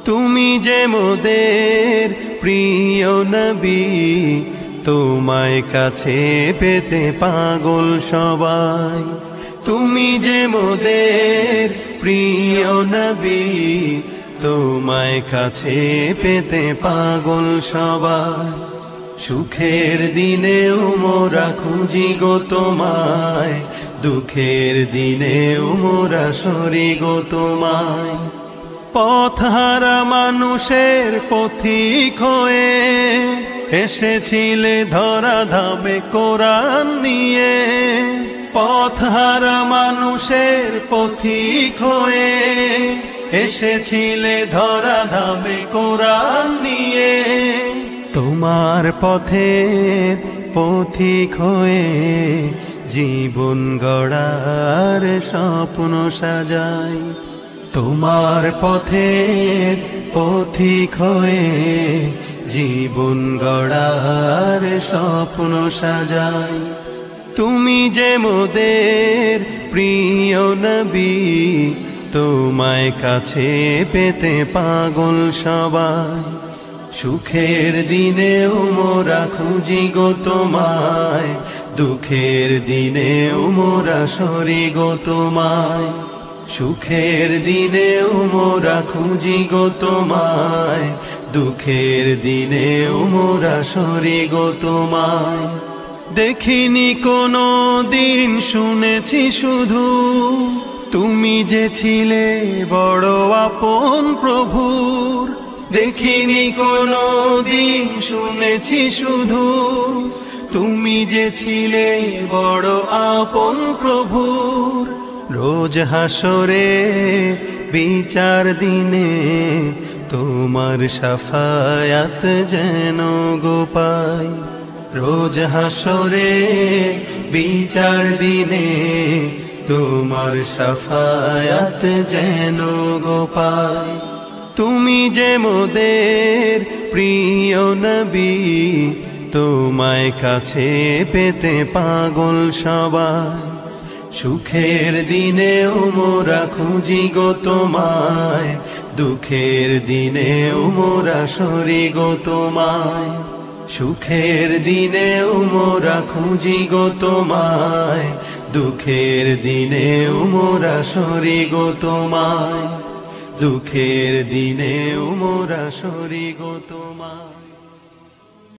তুমি যে মোদের প্রিয় নবী, তোমায় কাছে পেতে পাগল সবাই। তুমি যে মোদের প্রিয় নবী, তোমায় কাছে পেতে পাগল সবাই। সুখের দিনেও মোরা খুঁজি গো তোমায়, দুঃখের দিনেও মোরা সরি গো তোমায়। পথহারা মানুষের পথিক হয়ে এসেছিলে ধরা ধামে কোরআন নিয়ে। পথহারা মানুষের পথিক হয়ে এসেছিলে ধরা ধামে কোরআন নিয়ে। তোমার পথের পথিক হয়ে জীবন গড়ার স্বপ্ন সাজাই। তোমার পথের পথিক হয়ে জীবন গড়ার স্বপ্ন সাজাই। তুমি যে মোদের প্রিয় নবী, তোমায় কাছে পেতে পাগল সবাই। সুখের দিনেও মোরা খুঁজি গো তোমায়, দুঃখের দিনেও মোরা সরি গো তোমায়। সুখের দিনেও মোরা খুঁজি গো তোমায়, দুঃখের দিনেও মোরা সরি গো তোমায়। দেখিনি কোনো দিন, শুনেছি শুধু তুমি যে ছিলে বড় আপন প্রভুর। দেখিনি কোনো দিন, শুনেছি শুধু তুমি যে ছিলে বড় আপন প্রভুর। রোজ হাসরে বিচার দিনে তোমার শাফায়াত যেন গো পাই। রোজ হাসরে বিচার দিনে তোমার শাফায়াত যেন গো পাই। তুমি যে মোদের প্রিয় নবী, তোমায় কাছে পেতে পাগল সবাই। সুখের দিনেও মোরা খুঁজি গো তোমায়, দুঃখের দিনেও মোরা সরি গো তোমায়। সুখের দিনেও মোরা খুঁজি গো তোমায়, দুঃখের দিনেও মোরা সরি গো তোমায়। দুঃখের দিনেও মোরা সরি গো তোমায়।